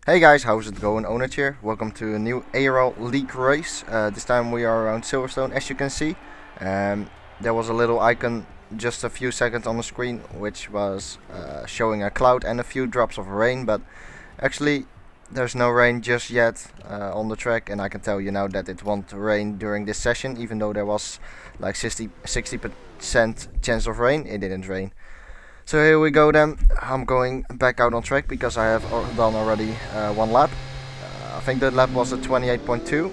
Hey guys, how's it going? Onage here. Welcome to a new ARL League race. This time we are around Silverstone, as you can see. There was a little icon just a few seconds on the screen which was showing a cloud and a few drops of rain, but actually there's no rain just yet on the track, and I can tell you now that it won't rain during this session. Even though there was like 60% chance of rain, it didn't rain. So here we go then. I'm going back out on track because I have done already one lap. I think the lap was at 28.2.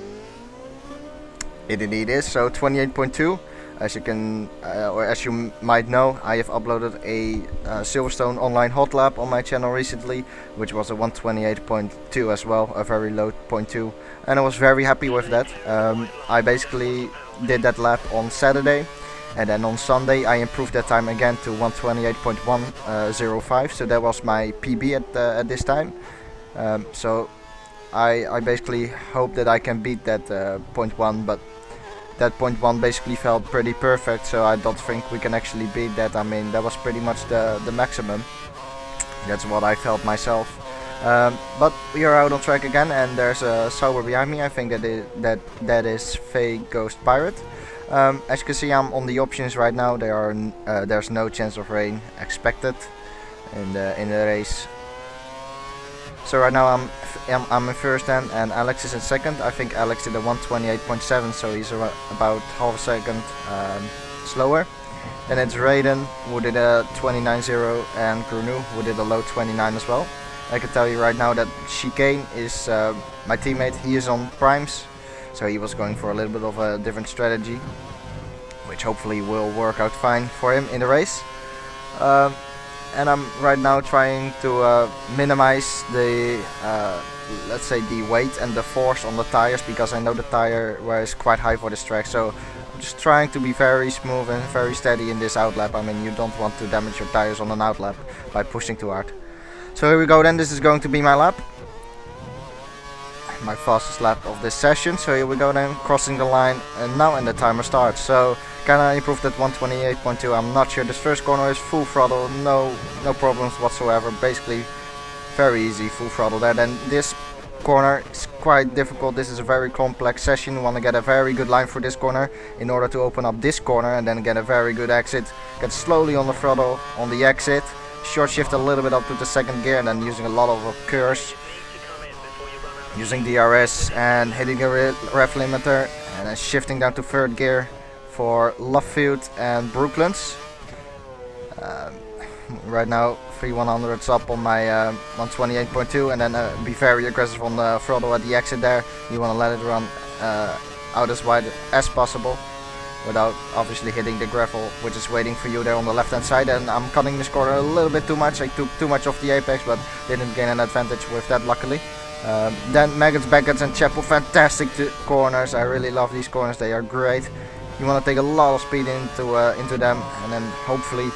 It indeed is, so 28.2. As you can, or as you might know, I have uploaded a Silverstone online hot lap on my channel recently, which was a 128.2 as well, a very low 0.2, and I was very happy with that. I basically did that lap on Saturday. And then on Sunday I improved that time again to 128.105, so that was my PB at this time. So I basically hope that I can beat that 0.1, but that 0.1 basically felt pretty perfect, so I don't think we can actually beat that. I mean, that was pretty much the maximum. That's what I felt myself. But we are out on track again, and there's a Sauber behind me. I think that is Fake Ghost Pirate. As you can see, I'm on the options right now. There's no chance of rain expected in the race. So right now I'm in first then, and Alex is in second. I think Alex did a 128.7, so he's about half a second slower. Then it's Raiden who did a 29.0, and Grunu who did a low 29 as well. I can tell you right now that Chicane is my teammate. He is on primes. So he was going for a little bit of a different strategy, which hopefully will work out fine for him in the race. And I'm right now trying to minimize the, let's say, the weight and the force on the tires, because I know the tire wear is quite high for this track. So I'm just trying to be very smooth and very steady in this outlap. I mean, you don't want to damage your tires on an outlap by pushing too hard. So here we go then, this is going to be my lap. My fastest lap of this session. So here we go then, crossing the line and now, and the timer starts. So can I improve that 128.2? I'm not sure. This first corner is full throttle, no problems whatsoever. Basically very easy, full throttle there. Then this corner is quite difficult. This is a very complex session. You want to get a very good line for this corner in order to open up this corner and then get a very good exit. Get slowly on the throttle on the exit, short shift a little bit up to the second gear, and then using a lot of curves, using DRS and hitting a ref limiter, and then shifting down to third gear for Lovefield and Brooklands. Right now 3100s up on my 128.2, and then be very aggressive on the throttle at the exit there. You want to let it run out as wide as possible without obviously hitting the gravel, which is waiting for you there on the left hand side. And I'm cutting this corner a little bit too much. I took too much off the apex, but didn't gain an advantage with that, luckily. Then Maggots, Baggots and Chapel, fantastic corners. I really love these corners, they are great. You want to take a lot of speed into them, and then hopefully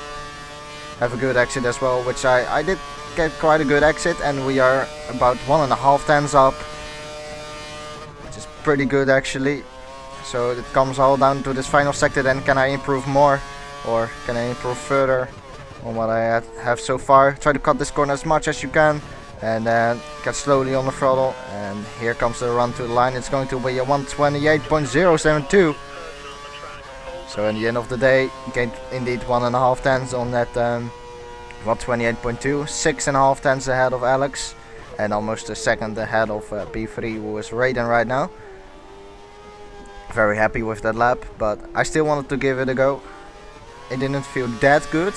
have a good exit as well, which I did get quite a good exit, and we are about 1.5 tenths up, which is pretty good actually. So it comes all down to this final sector then. Can I improve more, or can I improve further on what I have so far? Try to cut this corner as much as you can, and then get slowly on the throttle, and here comes the run to the line. It's going to be a 128.072. So in the end of the day, gained indeed 1.5 tenths on that 128.2, 6.5 tenths ahead of Alex, and almost a second ahead of P3, who is Raiden right now. Very happy with that lap, but I still wanted to give it a go. It didn't feel that good.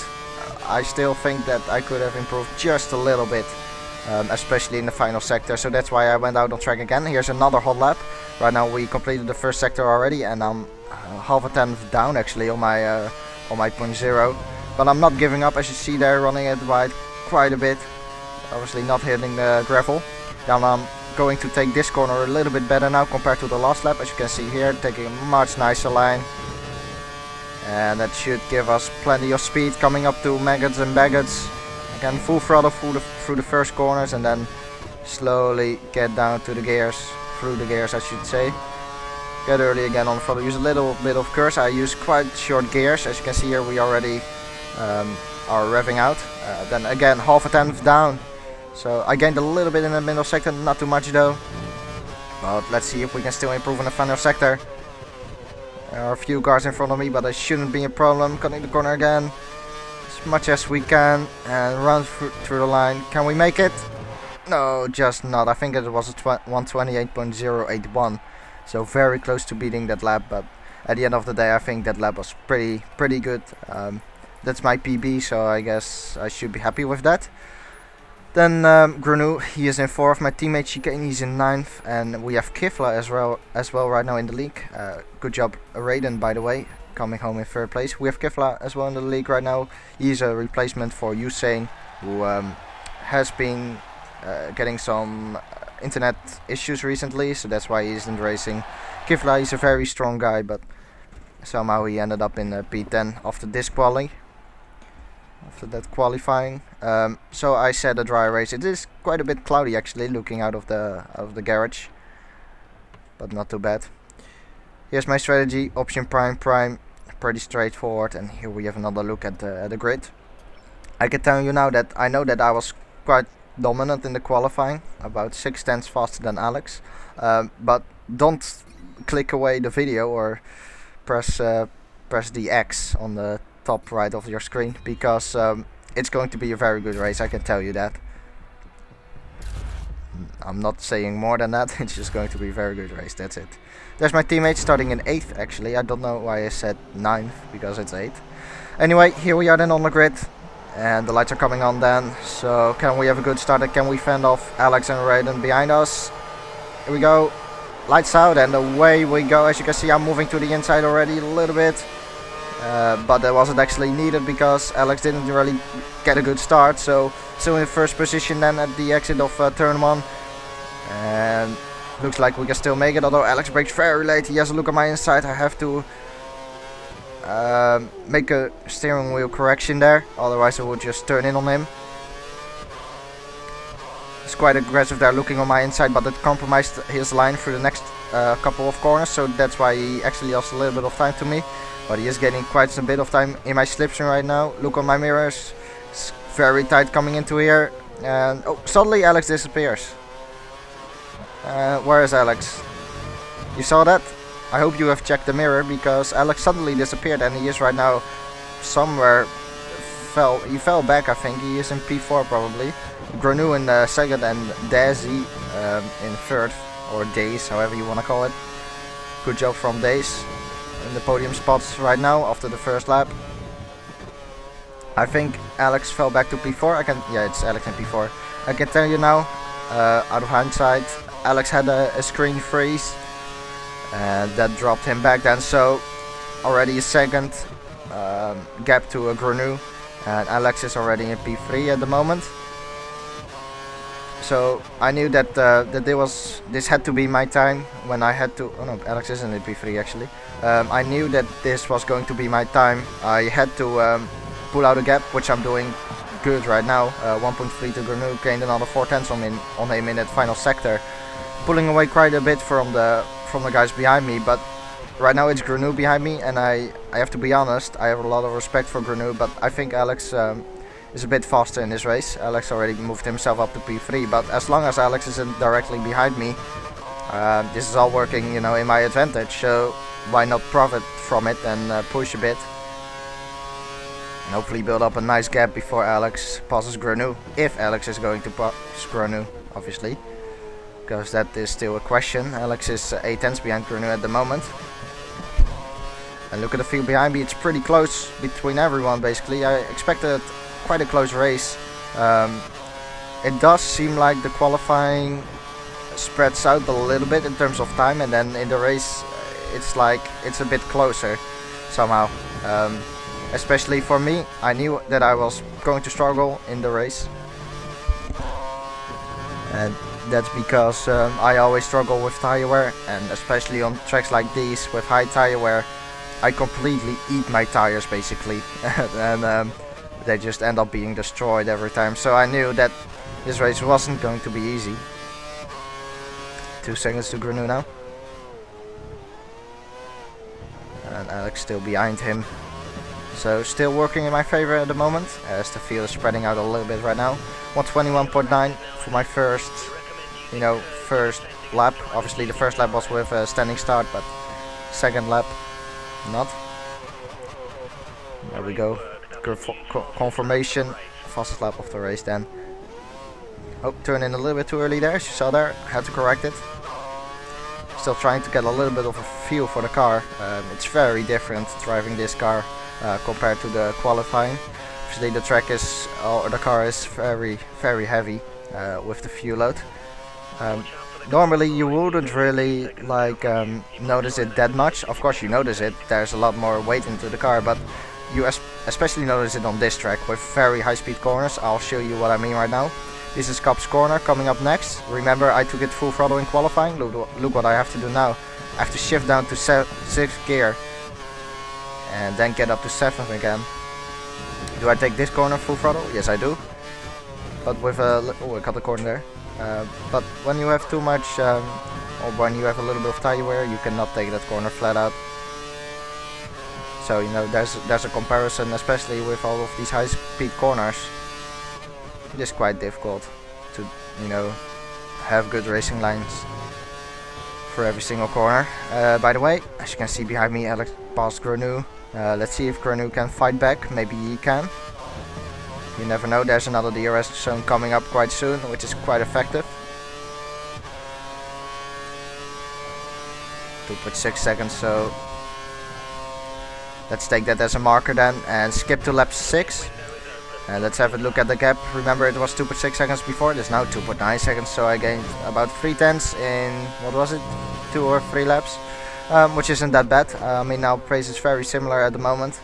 I still think that I could have improved just a little bit. Especially in the final sector, so that's why I went out on track again. Here's another hot lap. Right now we completed the first sector already, and I'm half a tenth down actually on my 0.0, but I'm not giving up, as you see there, running it wide quite a bit, obviously not hitting the gravel. Then I'm going to take this corner a little bit better now compared to the last lap, as you can see here, taking a much nicer line, and that should give us plenty of speed coming up to Maggots and Baggots. Again, full throttle through the first corners, and then slowly get down to the gears, through the gears I should say. Get early again on the throttle, use a little bit of curse. I use quite short gears, as you can see here. We already are revving out. Then again, half a tenth down, So I gained a little bit in the middle sector, not too much though. But let's see if we can still improve in the final sector. There are a few cars in front of me, but it shouldn't be a problem. Cutting the corner again, as much as we can, and run through the line. Can we make it? No, just not. I think it was a 128.081, so very close to beating that lap. But at the end of the day, I think that lap was pretty good. That's my PB, so I guess I should be happy with that. Then Grenu, he is in 4th. My teammate Chicane, he's in 9th, and we have Kifla as well right now in the league. Good job, Raiden, by the way, coming home in 3rd place. We have Kifla as well in the league right now. He's a replacement for Usain, who has been getting some internet issues recently, so that's why he isn't racing. Kifla, he's a very strong guy, but somehow he ended up in P10 after this quali. After that qualifying, so I said a dry race. It is quite a bit cloudy actually, looking out of the garage, but not too bad. Here's my strategy: option prime, pretty straightforward. And here we have another look at the grid. I can tell you now that I know that I was quite dominant in the qualifying, about 6/10 faster than Alex. But don't click away the video or press the X on the top right of your screen, because it's going to be a very good race, I can tell you that. I'm not saying more than that. It's just going to be a very good race, that's it. There's my teammate starting in 8th actually. I don't know why I said 9th, because it's 8th. Anyway, here we are then on the grid, and the lights are coming on then. So can we have a good start? Can we fend off Alex and Raiden behind us? Here we go, lights out, and away we go. As you can see, I'm moving to the inside already a little bit. But that wasn't actually needed, because Alex didn't really get a good start. So still in 1st position then at the exit of turn 1. And looks like we can still make it, although Alex brakes very late. He has a look at my inside. I have to make a steering wheel correction there, otherwise I would just turn in on him. It's quite aggressive there, looking on my inside, but it compromised his line through the next couple of corners, so that's why he actually lost a little bit of time to me. But he is getting quite a bit of time in my slipstream right now. Look on my mirrors, it's very tight coming into here, and oh, suddenly Alex disappears. Where is Alex? You saw that? I hope you have checked the mirror, because Alex suddenly disappeared, and he is right now somewhere. He fell back, I think. He is in P4 probably. Grenu in 2nd, and Daisy in 3rd, or Days, however you want to call it. Good job from Days in the podium spots right now after the 1st lap. I think Alex fell back to P4. Yeah, it's Alex in P4. I can tell you now, out of hindsight, Alex had a screen freeze, and that dropped him back then. So already a 2nd gap to a Grenu, and Alex is already in P3 at the moment. So I knew that this had to be my time when I had to. Oh no, Alex isn't in P3 actually. I knew that this was going to be my time. I had to pull out a gap, which I'm doing good right now. 1.3 to Grenu, gained another 4/10 on him in that final sector, pulling away quite a bit from the guys behind me. But right now it's Grenu behind me, and I have to be honest, I have a lot of respect for Grenu, but I think Alex is a bit faster in this race. Alex already moved himself up to P3, but as long as Alex isn't directly behind me, this is all working, you know, in my advantage. So why not profit from it and push a bit, and hopefully build up a nice gap before Alex passes Grenu, if Alex is going to pass Grenu, obviously, because that is still a question. Alex is 8/10 behind Grenu at the moment. And look at the field behind me, it's pretty close between everyone basically. I expected quite a close race. It does seem like the qualifying spreads out a little bit in terms of time, and then in the race it's like it's a bit closer somehow. Especially for me, I knew that I was going to struggle in the race, and that's because I always struggle with tire wear, and especially on tracks like these with high tire wear, I completely eat my tires basically, and they just end up being destroyed every time. So I knew that this race wasn't going to be easy. 2 seconds to Grenu now, and Alex still behind him. So still working in my favor at the moment, as the field is spreading out a little bit right now. 121.9, to my first, first lap. Obviously the first lap was with a standing start, but second lap not. There we go. Confirmation. Fastest lap of the race then. Oh, turned in a little bit too early there, as you saw there. Had to correct it. Still trying to get a little bit of a feel for the car. It's very different driving this car compared to the qualifying. Obviously the track is, or the car is very heavy with the fuel load. Normally you wouldn't really notice it that much. Of course you notice it, there's a lot more weight into the car, but you especially notice it on this track with very high speed corners. I'll show you what I mean right now. This is Cop's corner coming up next. Remember, I took it full throttle in qualifying. Look what I have to do now. I have to shift down to 6th gear and then get up to 7th again. Do I take this corner full throttle? Yes, I do. But with a... oh, I cut the corner there. But when you have too much, or when you have a little bit of tire wear, you cannot take that corner flat out. So there's a comparison, especially with all of these high speed corners. It is quite difficult to have good racing lines for every single corner. By the way, as you can see behind me, Alex passed Grenu. Let's see if Grenu can fight back. Maybe he can. You never know. There's another DRS zone coming up quite soon, which is quite effective. 2.6 seconds, so let's take that as a marker then and skip to lap 6. Let's have a look at the gap. Remember, it was 2.6 seconds before, it's now 2.9 seconds, so I gained about 3/10 in, what was it, 2 or 3 laps, which isn't that bad. I mean, now pace is very similar at the moment,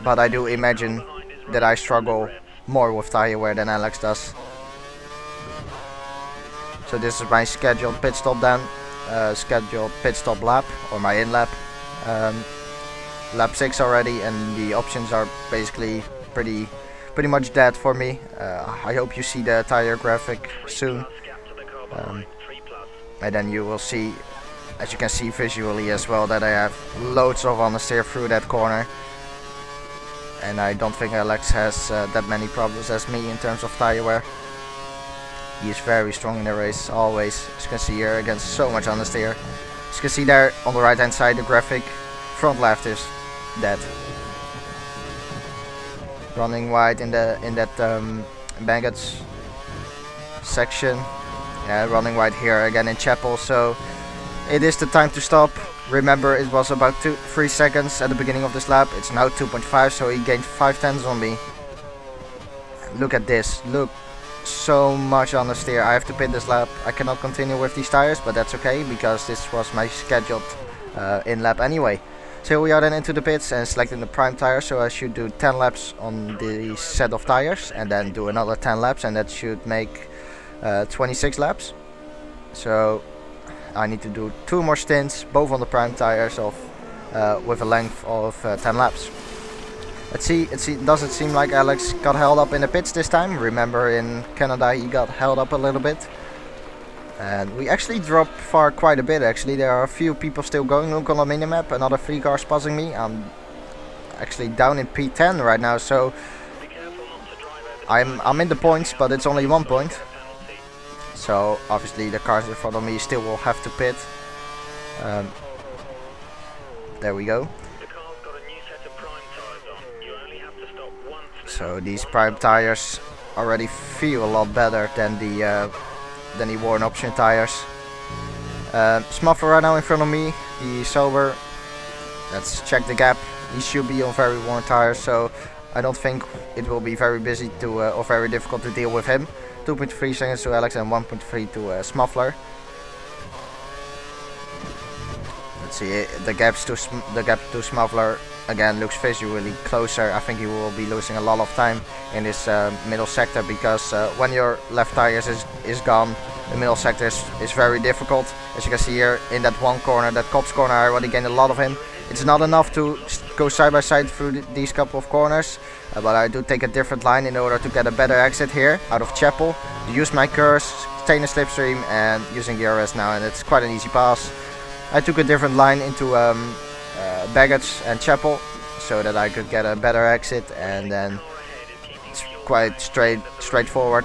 but I do imagine that I struggle more with tire wear than Alex does. So this is my scheduled pit stop then, scheduled pit stop lap, or my in lap. Lap 6 already, and the options are basically pretty much dead for me. I hope you see the tire graphic soon, and then you will see, as you can see visually as well, that I have loads of understeer through that corner, and I don't think Alex has that many problems as me in terms of tire wear. He is very strong in the race, always. As you can see here, against so much understeer. As you can see there on the right hand side, the graphic front left is dead. Running wide in that baggage section. Yeah, running wide here again in Chapel. So it is the time to stop. Remember, it was about 3 seconds at the beginning of this lap. It's now 2.5, so he gained 5/10 on me. Look at this. Look, so much understeer. I have to pit this lap. I cannot continue with these tires, but that's okay because this was my scheduled in lap anyway. So we are then into the pits and selecting the prime tire, so I should do 10 laps on the set of tires and then do another 10 laps, and that should make 26 laps. So I need to do 2 more stints, both on the prime tires with a length of 10 laps. Let's see, does it seem like Alex got held up in the pits this time? Remember, in Canada he got held up a little bit. And we actually dropped far quite a bit actually. There are a few people still going. Look on the minimap, another 3 cars passing me. I'm actually down in P10 right now, so I'm in the points, but it's only 1 point. So obviously the cars in front of me still will have to pit. There we go. So these prime tires already feel a lot better than the worn option tires. Schumacher right now in front of me, the sober. Let's check the gap. He should be on very worn tires, so I don't think it will be very busy to or very difficult to deal with him. 2.3 seconds to Alex and 1.3 to Smuffler. Let's see, the gap to Smuffler again looks visually closer. I think he will be losing a lot of time in this middle sector, because when your left tire is gone, the middle sector is very difficult. As you can see here in that one corner, that Cops corner, I already gained a lot of him. It's not enough to go side by side through these couple of corners, but I do take a different line in order to get a better exit here out of Chapel. Use my curse, stay in the slipstream, and using the RS now, and it's quite an easy pass. I took a different line into Baggage and Chapel so that I could get a better exit, and then it's quite straightforward.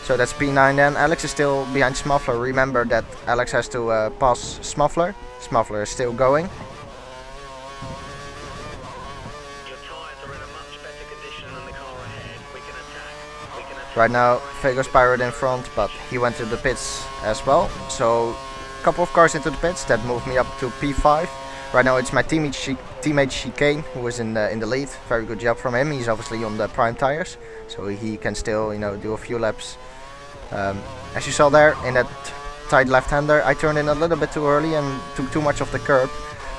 So that's P9 then. Alex is still behind Smuffler. Remember that Alex has to pass Smuffler. Smuffler is still going. Right now, Vegas Pirate in front, but he went to the pits as well. So, a couple of cars into the pits that moved me up to P5. Right now, it's my teammate Chicane who is in the lead. Very good job from him. He's obviously on the prime tires, so he can still, you know, do a few laps. As you saw there in that tight left-hander, I turned in a little bit too early and took too much of the curb.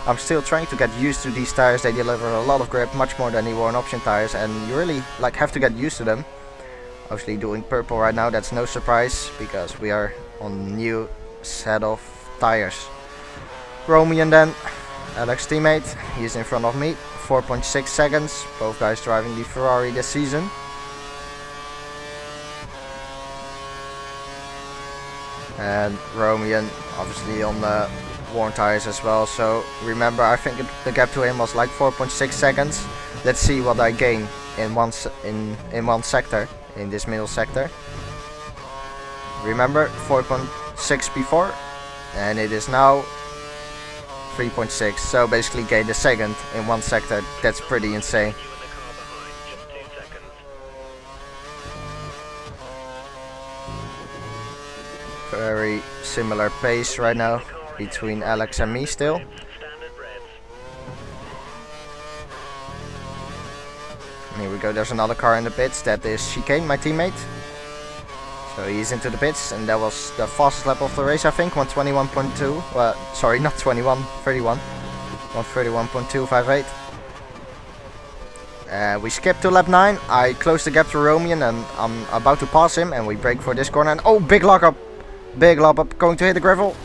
I'm still trying to get used to these tires. They deliver a lot of grip, much more than the worn option tires, and you really have to get used to them. Obviously doing purple right now, that's no surprise because we are on new set of tires. Romian then, Alex teammate, he's in front of me, 4.6 seconds, both guys driving the Ferrari this season. And Romian obviously on the worn tires as well, so remember I think the gap to him was like 4.6 seconds. Let's see what I gain in one sector. In this middle sector. Remember 4.6 before, and it is now 3.6, so basically gained a second in one sector. That's pretty insane. Very similar pace right now between Alex and me still. Here we go, there's another car in the pits, that is Chicane, my teammate. So he's into the pits, and that was the fastest lap of the race I think, 121.2, well, sorry, not 21, 31. 131.258. We skipped to lap 9, I closed the gap to Romian and I'm about to pass him, and we brake for this corner, and oh, big lock up, going to hit the gravel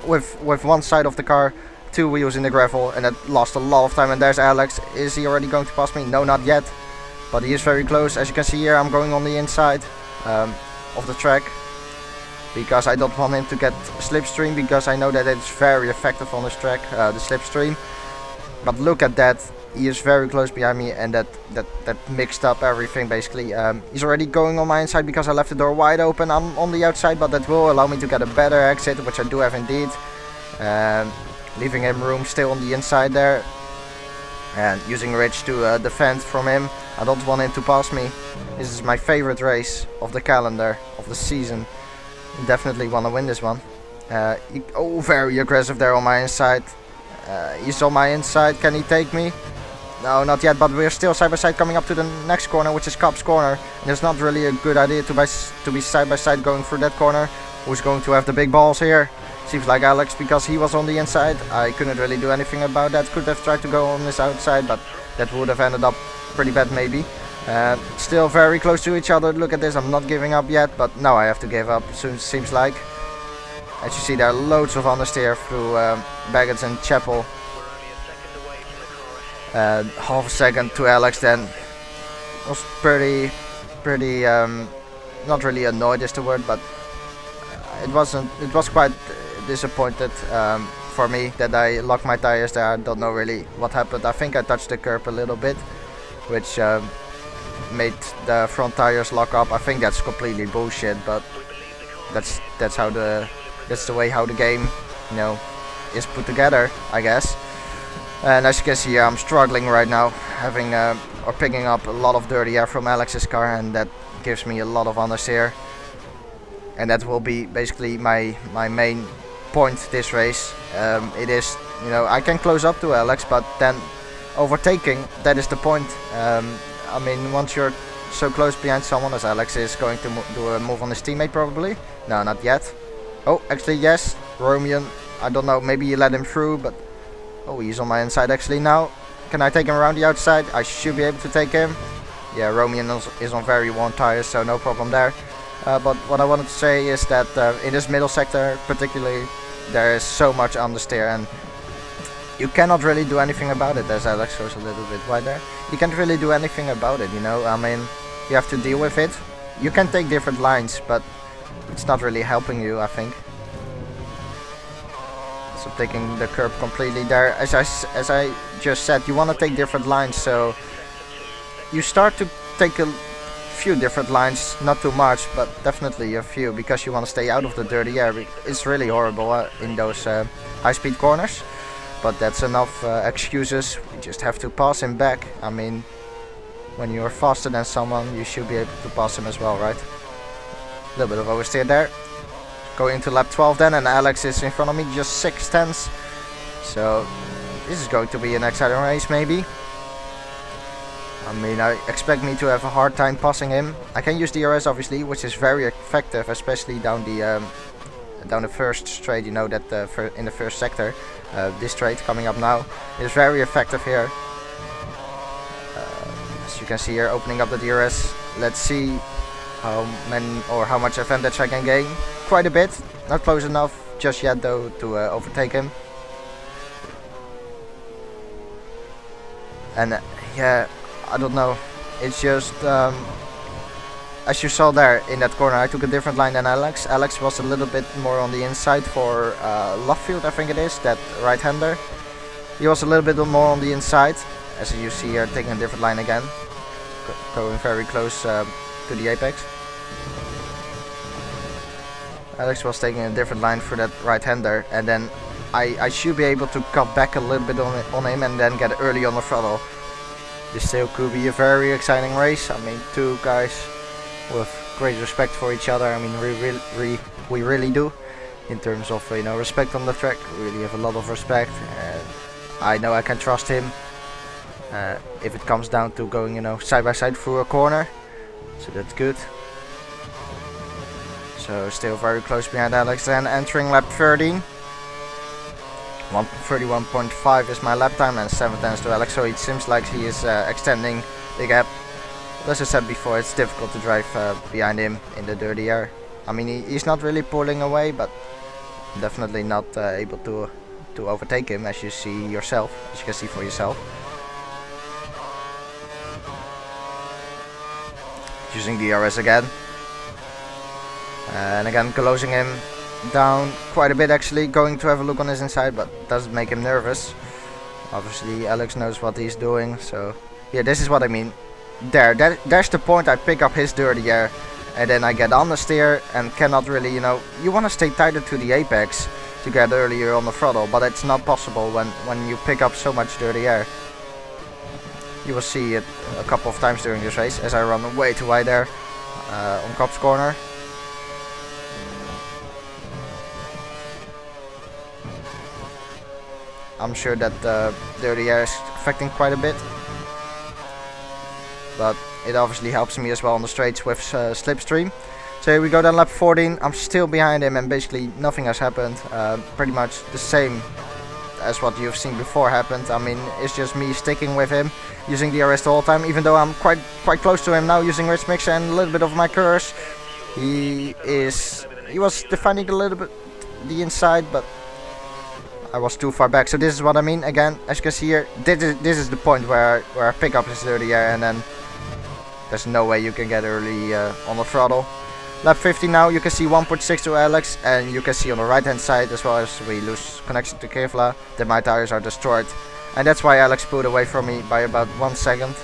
with one side of the car, 2 wheels in the gravel, and that lost a lot of time. And there's Alex. Is he already going to pass me? No, not yet. But he is very close. As you can see here, I'm going on the inside of the track because I don't want him to get slipstream, because I know that it's very effective on this track, the slipstream. But look at that, he is very close behind me, and that mixed up everything basically. He's already going on my inside because I left the door wide open. I'm on the outside, but that will allow me to get a better exit, which I do have indeed. Leaving him room still on the inside there, and using Rich to defend from him. I don't want him to pass me. This is my favorite race of the calendar, of the season. Definitely want to win this one. Oh, very aggressive there on my inside. He's on my inside. Can he take me? No, not yet, but we're still side by side coming up to the next corner, which is Cobb's corner. And it's not really a good idea to be side by side going through that corner. Who's going to have the big balls here? Seems like Alex, because he was on the inside. I couldn't really do anything about that. Could have tried to go on this outside, but that would have ended up pretty bad maybe. Still very close to each other. Look at this, I'm not giving up yet, but now I have to give up, seems like. As you see, there are loads of understeer through Baggett and Chapel. Half a second to Alex then. Was pretty not really annoyed is the word, but it was quite disappointed for me that I locked my tires there. I don't know really what happened. I think I touched the curb a little bit, which made the front tires lock up. I think that's completely bullshit, but that's the way how the game, you know, is put together, I guess. And as you can see here, I'm struggling right now, having or picking up a lot of dirty air from Alex's car, and that gives me a lot of understeer. And that will be basically my main point this race. It is, you know, I can close up to Alex, but then overtaking, that is the point. I mean, once you're so close behind someone as Alex is going to do a move on his teammate probably. No, not yet. Oh, actually yes, Romian, I don't know, maybe he let him through, but oh, he's on my inside actually now. Can I take him around the outside? I should be able to take him. Yeah, Romian is on very worn tires, so no problem there. But what I wanted to say is that in this middle sector particularly, there is so much understeer, and you cannot really do anything about it. As Alex goes a little bit wide there, you can't really do anything about it, you know. I mean, you have to deal with it. You can take different lines, but it's not really helping you, I think. So taking the curb completely there. As I just said, you want to take different lines, so you start to take few different lines, not too much, but definitely a few, because you want to stay out of the dirty air. It's really horrible in those high-speed corners, but that's enough excuses. We just have to pass him back. I mean, when you're faster than someone, you should be able to pass him as well, right? A little bit of oversteer there. Going into lap 12 then, and Alex is in front of me, just 6 tenths. So this is going to be an exciting race, maybe. I mean, I expect me to have a hard time passing him. I can use DRS obviously, which is very effective, especially down the first straight. You know that in the first sector, this straight coming up now is very effective here. As you can see here, opening up the DRS. Let's see how much advantage I can gain. Quite a bit. Not close enough just yet though to overtake him. And yeah, I don't know. It's just as you saw there in that corner, I took a different line than Alex. Alex was a little bit more on the inside for Lovefield, I think it is, that right-hander. He was a little bit more on the inside, as you see here, taking a different line again, going very close to the apex. Alex was taking a different line for that right-hander, and then I should be able to cut back a little bit on him and then get early on the throttle. This still could be a very exciting race. I mean, two guys with great respect for each other. I mean, we really do, in terms of respect on the track. We really have a lot of respect, and I know I can trust him if it comes down to going side by side through a corner. So that's good. So still very close behind Alex, and entering lap 13. 1:31.5 is my lap time and 7 tenths to Alex, so it seems like he is extending the gap. As I said before, it's difficult to drive behind him in the dirty air. I mean, he's not really pulling away, but definitely not able to overtake him, as you see yourself, as you can see for yourself. Using DRS again. And again closing him down quite a bit, actually, going to have a look on his inside, but doesn't make him nervous. Obviously Alex knows what he's doing, so yeah, this is what I mean. There's the point. I pick up his dirty air and then I get on the steer and cannot really, you want to stay tighter to the apex to get earlier on the throttle, but it's not possible when you pick up so much dirty air. You will see it a couple of times during this race as I run way too wide there on Cops corner. I'm sure that dirty air is affecting quite a bit, but it obviously helps me as well on the straights with slipstream. So here we go then, lap 14. I'm still behind him and basically nothing has happened. Pretty much the same as what you've seen before happened. I mean, it's just me sticking with him, using DRS the whole time, even though I'm quite close to him now, using Rich Mixer and a little bit of my curse. He was defending a little bit the inside, but I was too far back. So this is what I mean. Again, as you can see here, this is the point where I pick up his dirty air, and then there's no way you can get early on the throttle. Lap 50 now, you can see 1.6 to Alex, and you can see on the right hand side, as well as we lose connection to Kevlar, that my tires are destroyed. And that's why Alex pulled away from me by about 1 second.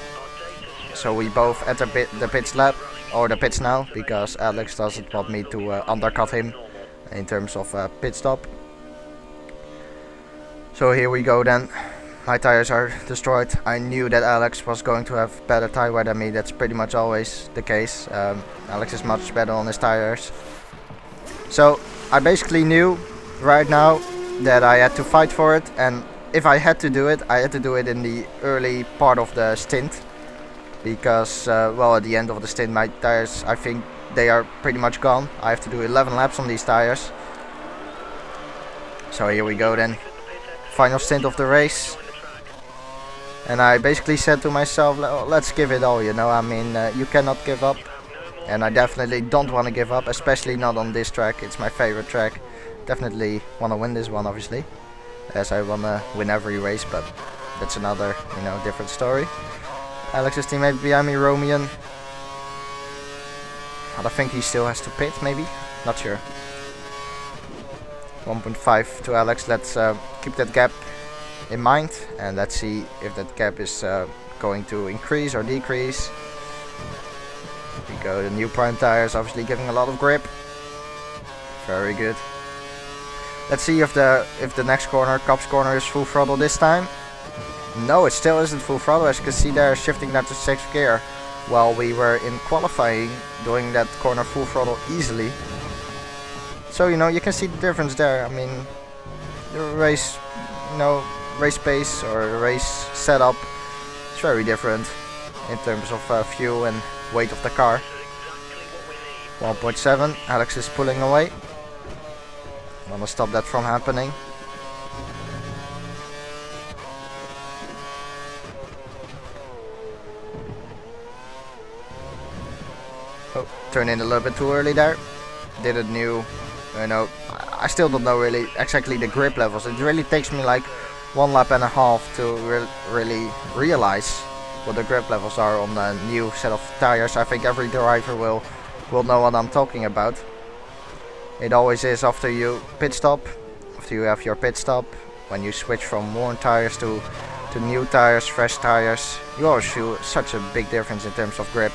So we both enter the pits lap, or the pits now, because Alex doesn't want me to undercut him in terms of pit stop. So here we go then. My tires are destroyed. I knew that Alex was going to have better tire wear than me. That's pretty much always the case. Alex is much better on his tires. So I basically knew right now that I had to fight for it, and if I had to do it, I had to do it in the early part of the stint, because well, at the end of the stint my tires, I think they are pretty much gone. I have to do 11 laps on these tires. So here we go then. Final stint of the race, and I basically said to myself, let's give it all, I mean, you cannot give up, and I definitely don't want to give up, especially not on this track. It's my favorite track. Definitely want to win this one, obviously, as I want to win every race, but that's another, different story. Alex's teammate behind me, Romian, I think he still has to pit, maybe, not sure. 1.5 to Alex. Let's keep that gap in mind, and let's see if that gap is going to increase or decrease. we go, the new prime tires obviously giving a lot of grip. Very good. Let's see if the next corner, Cop's corner, is full throttle this time. No, it still isn't full throttle. As you can see, they're shifting that to 6th gear, while we were in qualifying doing that corner full throttle easily. So you know, you can see the difference there. I mean, the race, race pace or race setup is very different in terms of fuel and weight of the car. 1.7, Alex is pulling away. I want to stop that from happening. Oh, turned in a little bit too early there. Didn't knew, I still don't know really exactly the grip levels. It really takes me like 1.5 laps to really realize what the grip levels are on the new set of tires. I think every driver will know what I'm talking about. It always is after you pit stop, after you have your pit stop, when you switch from worn tires to new tires, fresh tires, you always feel such a big difference in terms of grip.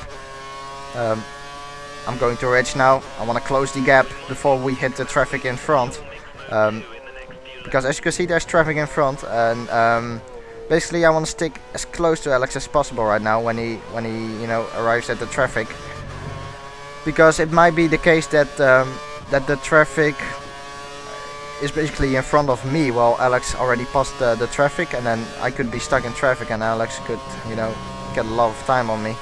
I'm going to ridge now. I want to close the gap before we hit the traffic in front, because as you can see, there's traffic in front, and basically I want to stick as close to Alex as possible right now when he arrives at the traffic, because it might be the case that that the traffic is basically in front of me while Alex already passed the traffic, and then I could be stuck in traffic and Alex could get a lot of time on me.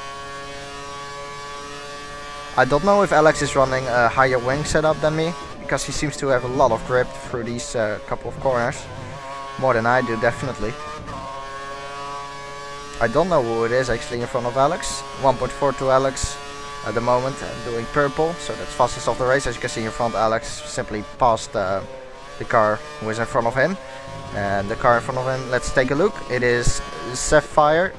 I don't know if Alex is running a higher wing setup than me, because he seems to have a lot of grip through these couple of corners. More than I do, definitely. I don't know who it is actually in front of Alex. 1.4 to Alex at the moment, doing purple, so that's fastest of the race. As you can see in front, Alex simply passed the car who is in front of him. And the car in front of him, let's take a look. It is Sapphire.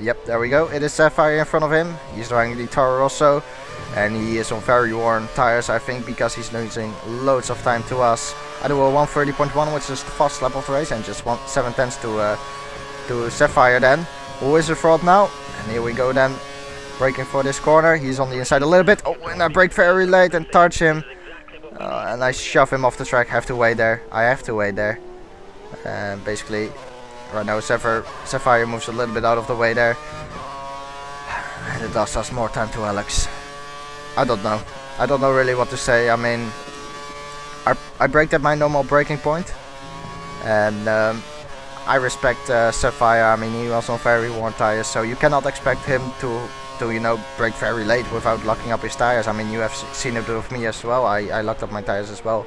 Yep, there we go. It is Sapphire in front of him. He's driving the Toro Rosso, and he is on very worn tires, I think, because he's losing loads of time to us. I do a 1:30.1, which is the fast lap of the race, and just 7/10 to Sapphire then. Who is in front now? And here we go then. Braking for this corner. He's on the inside a little bit. Oh, and I brake very late and touch him. And I shove him off the track. I have to wait there. And basically, right now Sapphire moves a little bit out of the way there. And it does us more time to Alex. I don't know really what to say. I mean, I braked at my normal braking point. And I respect Sapphire. I mean, he was on very worn tires, so you cannot expect him to brake very late without locking up his tires. I mean, you have seen it with me as well. I locked up my tires as well,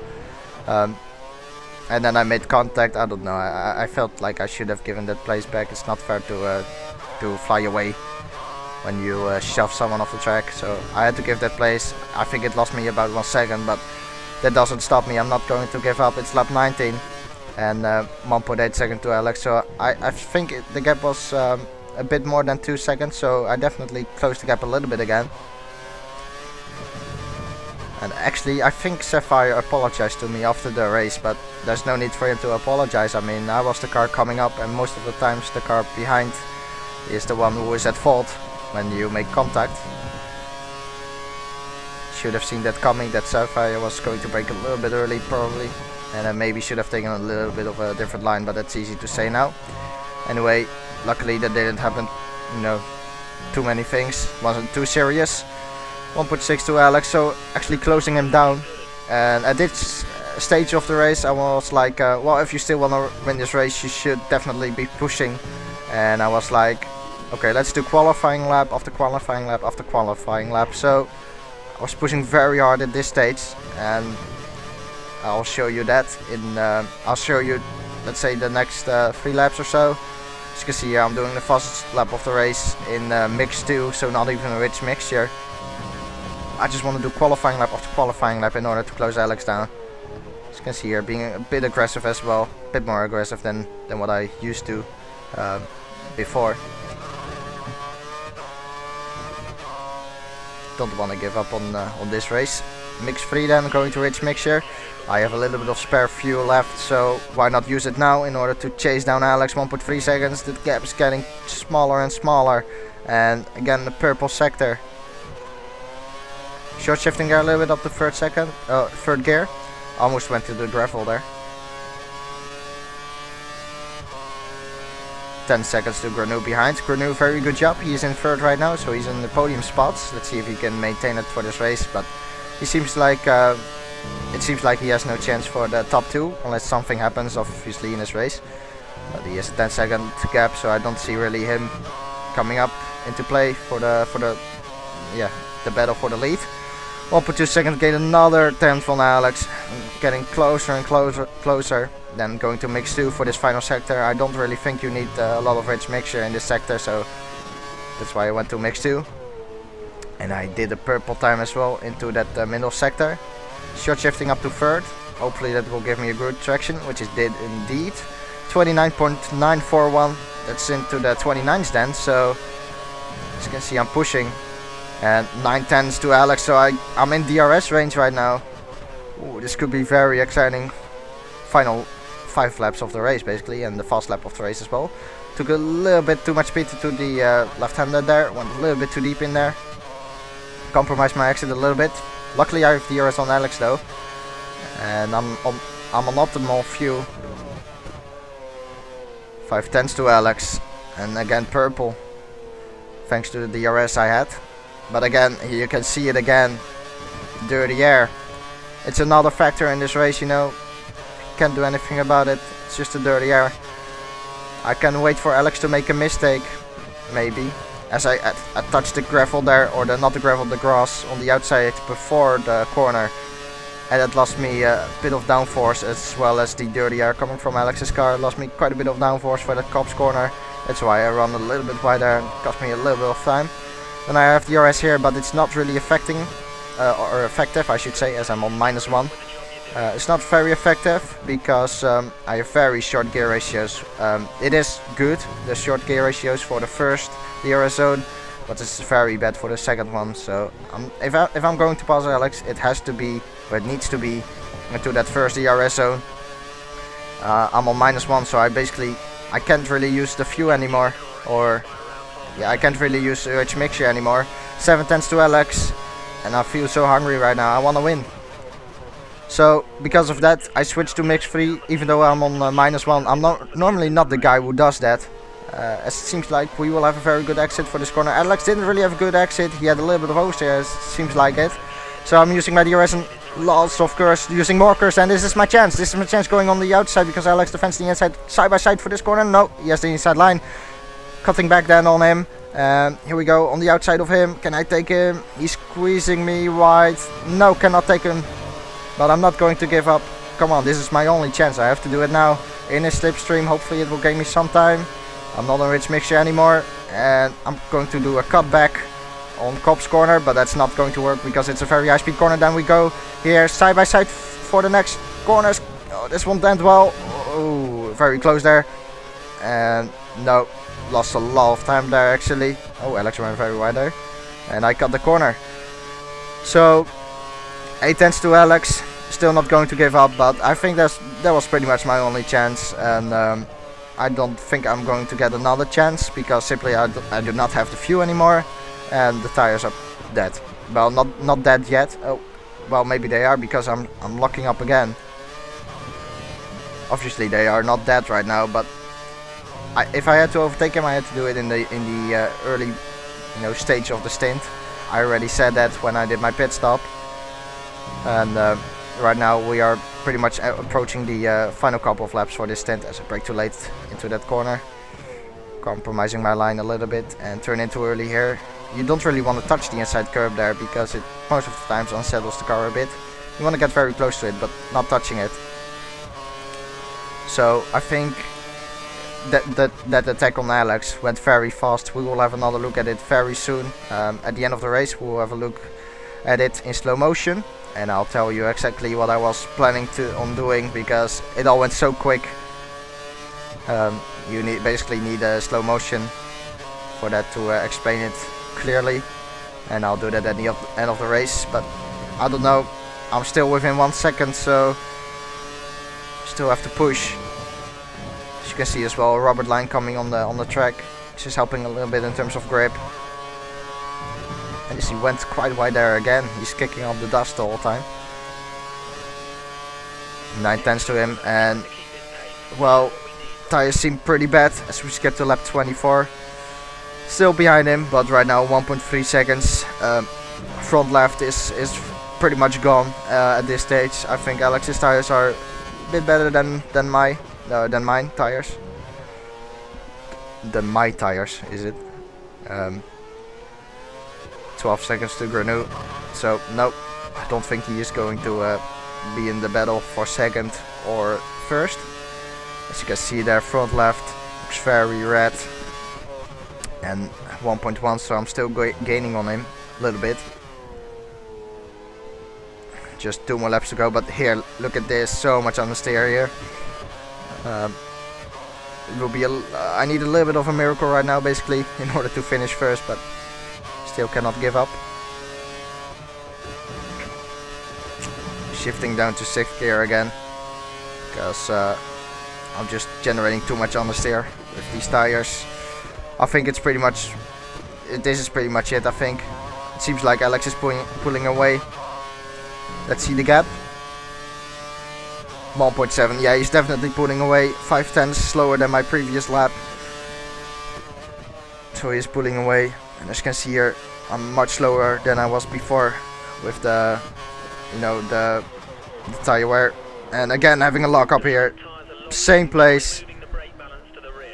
and then I made contact. I don't know, I felt like I should have given that place back. It's not fair to fly away when you shove someone off the track, so I had to give that place. I think it lost me about 1 second, but that doesn't stop me. I'm not going to give up. It's lap 19 and 1.8 seconds to Alex, so I think the gap was a bit more than 2 seconds, so I definitely closed the gap a little bit again. And actually, I think Sapphire apologized to me after the race, but there's no need for him to apologize. I mean, I was the car coming up, and most of the times the car behind is the one who is at fault when you make contact. Should have seen that coming, that Sapphire was going to brake a little bit early probably, and then maybe should have taken a little bit of a different line, but that's easy to say now. Anyway, luckily that didn't happen, too many things, wasn't too serious. 1.6 to Alex, so actually closing him down. And at this stage of the race I was like, well, if you still want to win this race, you should definitely be pushing. And I was like, okay, let's do qualifying lap after qualifying lap after qualifying lap. So I was pushing very hard at this stage, and I'll show you that in I'll show you, let's say, the next 3 laps or so. As you can see here, I'm doing the fastest lap of the race in mix 2, so not even a rich mixture. I just want to do qualifying lap after qualifying lap in order to close Alex down. As you can see here, being a bit aggressive as well, a bit more aggressive than what I used to before. Don't want to give up on this race. Mix 3 then, going to rich mixture. I have a little bit of spare fuel left, so why not use it now in order to chase down Alex. 1.3 seconds, the gap is getting smaller and smaller. And again, the purple sector Short shifting there a little bit up to third gear. Almost went to the gravel there. 10 seconds to Granu behind. Granu, very good job. He is in third right now, so he's in the podium spots. Let's see if he can maintain it for this race. But he seems like he has no chance for the top 2 unless something happens, obviously, in this race. But he has a 10-second gap, so I don't see really him coming up into play for the battle for the lead. 1.2 seconds gain, another 10 from Alex, getting closer and closer. Then going to mix 2 for this final sector. I don't really think you need a lot of rich mixture in this sector, so that's why I went to mix 2. And I did a purple time as well into that middle sector. Short shifting up to third. Hopefully that will give me a good traction, which it did indeed. 29.941. That's into the 29s then, so as you can see I'm pushing. And 9/10s to Alex, so I'm in DRS range right now. Ooh, this could be very exciting. Final 5 laps of the race basically, and the fast lap of the race as well. Took a little bit too much speed to the left-hander there, went a little bit too deep in there. Compromised my exit a little bit. Luckily I have DRS on Alex though, and I'm on optimal fuel. 5/10s to Alex, and again purple, thanks to the DRS I had. But again, here you can see it again, dirty air. It's another factor in this race, you know. Can't do anything about it, it's just a dirty air. I can wait for Alex to make a mistake, maybe. As I touched the gravel there, or not the gravel, the grass on the outside before the corner. And that lost me a bit of downforce, as well as the dirty air coming from Alex's car. Lost me quite a bit of downforce for that cops corner. That's why I run a little bit wider and cost me a little bit of time. Then I have DRS here, but it's not really affecting, or effective I should say, as I'm on -1. It's not very effective because I have very short gear ratios. It is good, the short gear ratios for the first DRS zone, but it's very bad for the second one. So if I'm going to pass Alex, it has to be, or it needs to be, into that first DRS zone. I'm on -1, so I can't really use the fuel anymore, or yeah, I can't really use rich mixture anymore. 7/10s to Alex, and I feel so hungry right now. I want to win. So because of that, I switched to mix 3, even though I'm on -1. I'm normally not the guy who does that. As it seems like we will have a very good exit for this corner. Alex didn't really have a good exit. He had a little bit of oversteer, it seems like it. So I'm using my DRS and lots of curse, using more curse, and this is my chance. This is my chance going on the outside, because Alex defends the inside side by side for this corner. No, he has the inside line. Cutting back then on him. Here we go, on the outside of him. Can I take him? He's squeezing me wide. No, cannot take him. But I'm not going to give up. Come on, this is my only chance. I have to do it now. In a slipstream, hopefully it will gain me some time. I'm not on rich mixture anymore. And I'm going to do a cutback on Cops corner, but that's not going to work because it's a very high speed corner. Then we go here side by side for the next corners. Oh, this won't end well. Oh, very close there. And no, lost a lot of time there actually. Oh, Alex went very wide there. And I cut the corner. So 8/10s to Alex. Still not going to give up, but I think that was pretty much my only chance. And I don't think I'm going to get another chance, because simply I do not have the fuel anymore. And the tires are dead. Well, not dead yet. Oh, well, maybe they are, because I'm locking up again. Obviously they are not dead right now, but if I had to overtake him, I had to do it in the early, stage of the stint. I already said that when I did my pit stop. And right now we are pretty much approaching the final couple of laps for this stint, as I brake too late into that corner. Compromising my line a little bit and turn in too early here. You don't really want to touch the inside curb there, because it most of the times unsettles the car a bit. You want to get very close to it, but not touching it. So I think that attack on Alex went very fast. We will have another look at it very soon. At the end of the race we will have a look at it in slow motion, and I'll tell you exactly what I was planning on doing, because it all went so quick. You basically need a slow motion for that to explain it clearly, and I'll do that at the end of the race. But I don't know, I'm still within 1 second, so still have to push. As you can see as well, a rubber line coming on the track, which is helping a little bit in terms of grip. And he went quite wide there again. He's kicking up the dust the whole time. 9/10 to him, and well, tires seem pretty bad as we skip to lap 24. Still behind him, but right now 1.3 seconds. Front left is pretty much gone at this stage. I think Alex's tires are a bit better than mine tires. Than my tires, is it? 12 seconds to Granu. So no, I don't think he is going to be in the battle for second or first. As you can see there, front left looks very red. And 1.1, so I'm still gaining on him a little bit. Just 2 more laps to go, but here, look at this, so much understeer here. It will be I need a little bit of a miracle right now, basically, in order to finish first, but still cannot give up. Shifting down to 6th gear again, because I'm just generating too much understeer with these tires. I think it's pretty much, this is pretty much it. I think it seems like Alex is pulling away. Let's see the gap. 1.7, yeah, he's definitely pulling away. 5/10 slower than my previous lap, so he's pulling away. And as you can see here, I'm much slower than I was before with the, you know, the tire wear. And again, having a lock up here, same place.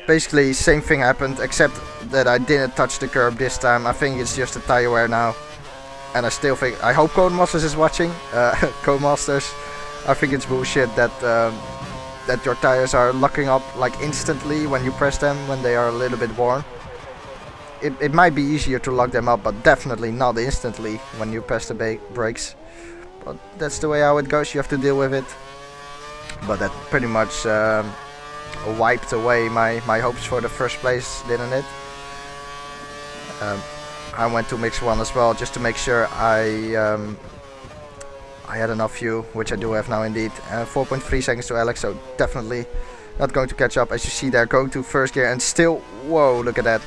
Basically, same thing happened, except that I didn't touch the curb this time. I think it's just a tire wear now. And I still think, I hope Codemasters is watching. Codemasters, I think it's bullshit that that your tires are locking up like instantly when you press them when they are a little bit worn. It might be easier to lock them up, but definitely not instantly when you press the brakes. But that's the way how it goes, you have to deal with it. But that pretty much wiped away my hopes for the first place, didn't it? I went to mix 1 as well, just to make sure I had enough fuel, which I do have now indeed. 4.3 seconds to Alex, so definitely not going to catch up. As you see there, going to 1st gear and still, whoa, look at that,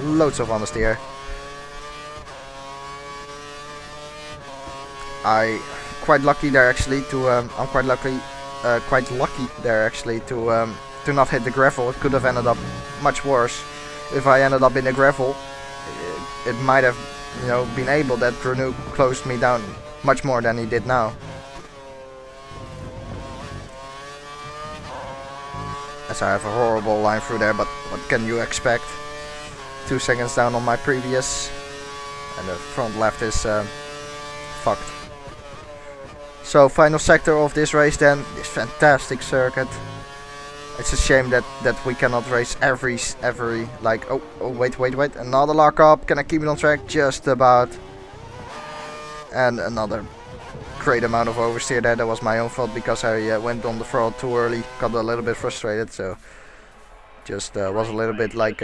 loads of understeer. I'm quite lucky there actually to to not hit the gravel. It could have ended up much worse. If I ended up in the gravel, it might have, you know, been able that Granu closed me down much more than he did now. As I have a horrible line through there, but what can you expect? 2 seconds down on my previous, and the front left is fucked. So final sector of this race then, this fantastic circuit. It's a shame that we cannot race every like, oh wait, another lock up. Can I keep it on track? Just about. And another great amount of oversteer there. That was my own fault because I went on the throttle too early, got a little bit frustrated, so just was a little bit like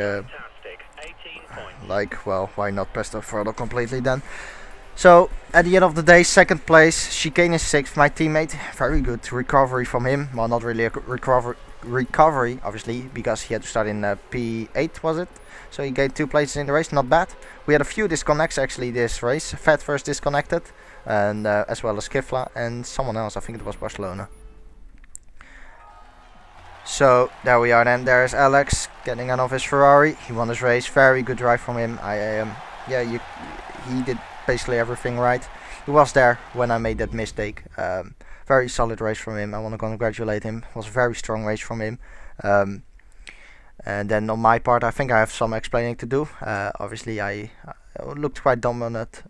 well, why not press the throttle completely then? So at the end of the day, 2nd place, Chicane is 6th, my teammate. Very good recovery from him. Well, not really a recovery obviously, because he had to start in P8, was it? So he gained 2 places in the race, not bad. We had a few disconnects actually this race. Fat first disconnected, and as well as Kifla and someone else, I think it was Barcelona. So there we are then, there's Alex getting out of his Ferrari. He won his race, very good drive from him. Yeah, he did basically everything right. He was there when I made that mistake. Very solid race from him. I want to congratulate him. It was a very strong race from him. And then on my part, I think I have some explaining to do. Obviously, I looked quite dominant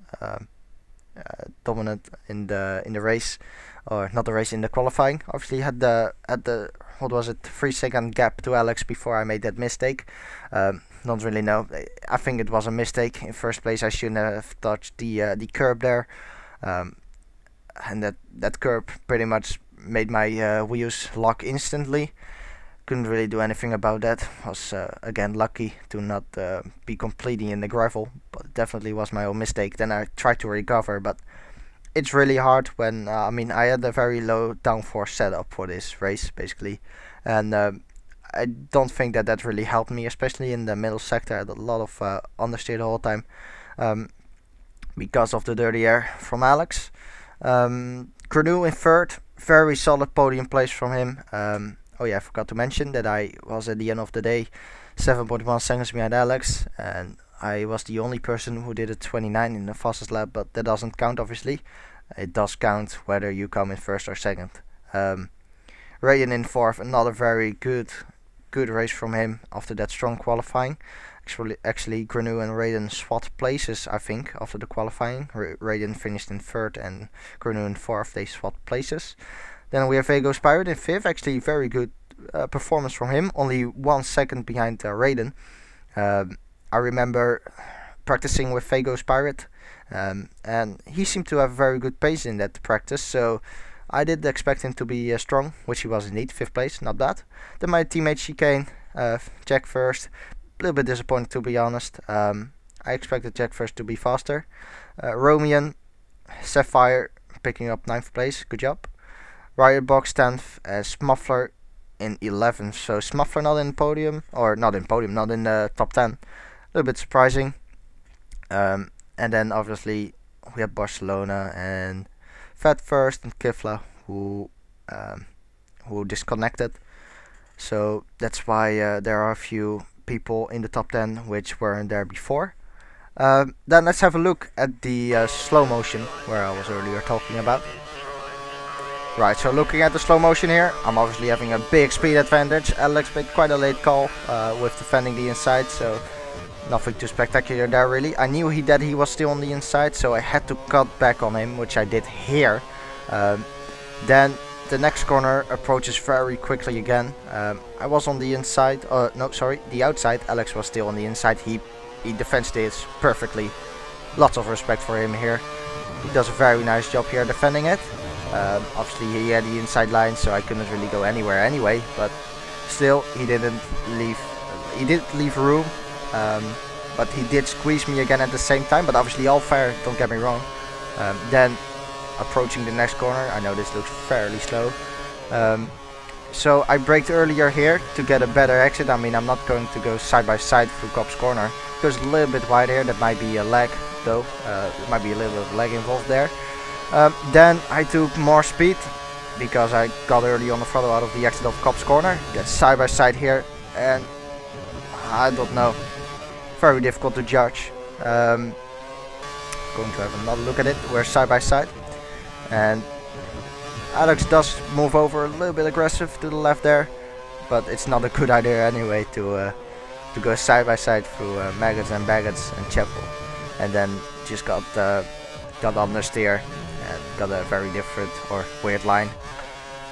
in the race, or not the race, in the qualifying. Obviously, had the what was it, 3-second gap to Alex before I made that mistake. Don't really know. I think it was a mistake. In first place, I shouldn't have touched the curb there, and that curb pretty much made my wheels lock instantly. Couldn't really do anything about that. Was again lucky to not be completely in the gravel, but it definitely was my own mistake. Then I tried to recover, but it's really hard when I mean, I had a very low downforce setup for this race basically, and I don't think that really helped me, especially in the middle sector. I had a lot of understeer the whole time. because of the dirty air from Alex. Grenu in third, very solid podium place from him. Oh yeah, I forgot to mention that I was at the end of the day 7.1 seconds behind Alex, and I was the only person who did a 29 in the fastest lap, but that doesn't count obviously. It does count whether you come in first or second. Raiden in fourth, another very good race from him after that strong qualifying. Actually Grenu and Raiden swapped places, I think, after the qualifying. Raiden finished in third and Grenu in fourth, they swapped places. Then we have Asus Pirate in fifth, actually very good performance from him, only 1 second behind Raiden. I remember practicing with Asus Pirate, and he seemed to have very good pace in that practice, so I did expect him to be strong, which he was indeed, 5th place, not bad. Then my teammate Chicane, Jack first, a little bit disappointed to be honest. I expected Jack first to be faster. Romian, Sapphire picking up 9th place, good job. Riot Box 10th, Smuffler in 11th, so Smuffler not in podium, not in the top 10. A little bit surprising. And then obviously we have Barcelona and Fat first and Kifla who disconnected. So that's why there are a few people in the top 10 which weren't there before. Then let's have a look at the slow motion where I was earlier talking about. Right, so looking at the slow motion here, I'm obviously having a big speed advantage. Alex made quite a late call with defending the inside, so nothing too spectacular there really. I knew that he was still on the inside, so I had to cut back on him, which I did here. Then the next corner approaches very quickly again. I was on the inside, the outside. Alex was still on the inside. He defends this perfectly. Lots of respect for him here. He does a very nice job here defending it. Obviously he had the inside line, so I couldn't really go anywhere anyway, but still he didn't leave. He did leave room, but he did squeeze me again at the same time, but obviously all fair, don't get me wrong. Then approaching the next corner, I know this looks fairly slow, so I braked earlier here to get a better exit. I mean, I'm not going to go side by side through Cop's corner, it goes a little bit wide here. That might be a lag though, there might be a little bit of lag involved there. Then I took more speed because I got early on the throttle out of the exit of Cop's corner. Get side by side here, and I don't know, very difficult to judge. Going to have another look at it. We're side by side, and Alex does move over a little bit aggressive to the left there, but it's not a good idea anyway to go side by side through Maggots and Baggots and Chapel, and then just got understeer and got a very different or weird line,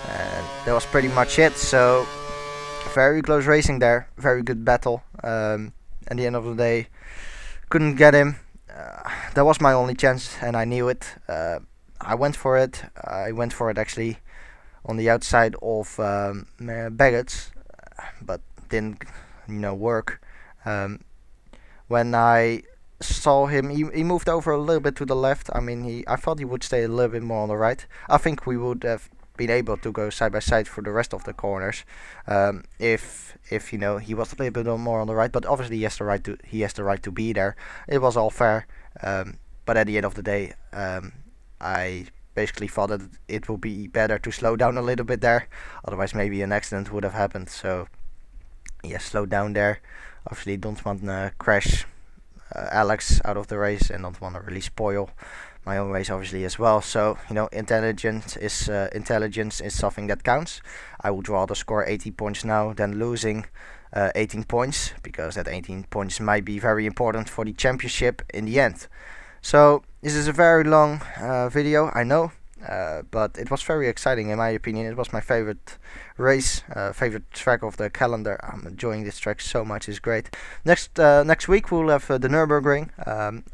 and that was pretty much it. So very close racing there, very good battle. At the end of the day, couldn't get him. That was my only chance, and I knew it. I went for it. I went for it actually on the outside of Baggots, but didn't, work. When I saw him, he moved over a little bit to the left. I mean, I thought he would stay a little bit more on the right. I think we would have been able to go side by side for the rest of the corners, if he was a little bit more on the right. But obviously he has the right to be there. It was all fair, but at the end of the day, I basically thought that it would be better to slow down a little bit there, otherwise maybe an accident would have happened. So yeah, slow down there. Obviously don't want to crash Alex out of the race, and don't want to really spoil my own race obviously as well. So intelligence is something that counts. I would rather score 80 points now than losing 18 points, because that 18 points might be very important for the championship in the end. So this is a very long video, I know, but it was very exciting in my opinion. It was my favorite race, favorite track of the calendar. I'm enjoying this track so much, it's great. Next week we'll have the Nürburgring.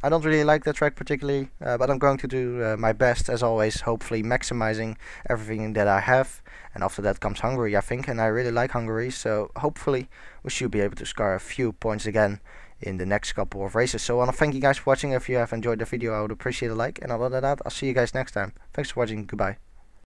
I don't really like that track particularly, but I'm going to do my best as always, hopefully maximizing everything that I have. And after that comes Hungary, I think, and I really like Hungary, so hopefully we should be able to score a few points again in the next couple of races. So I want to thank you guys for watching. If you have enjoyed the video, I would appreciate a like, and other than that, I'll see you guys next time. Thanks for watching, goodbye.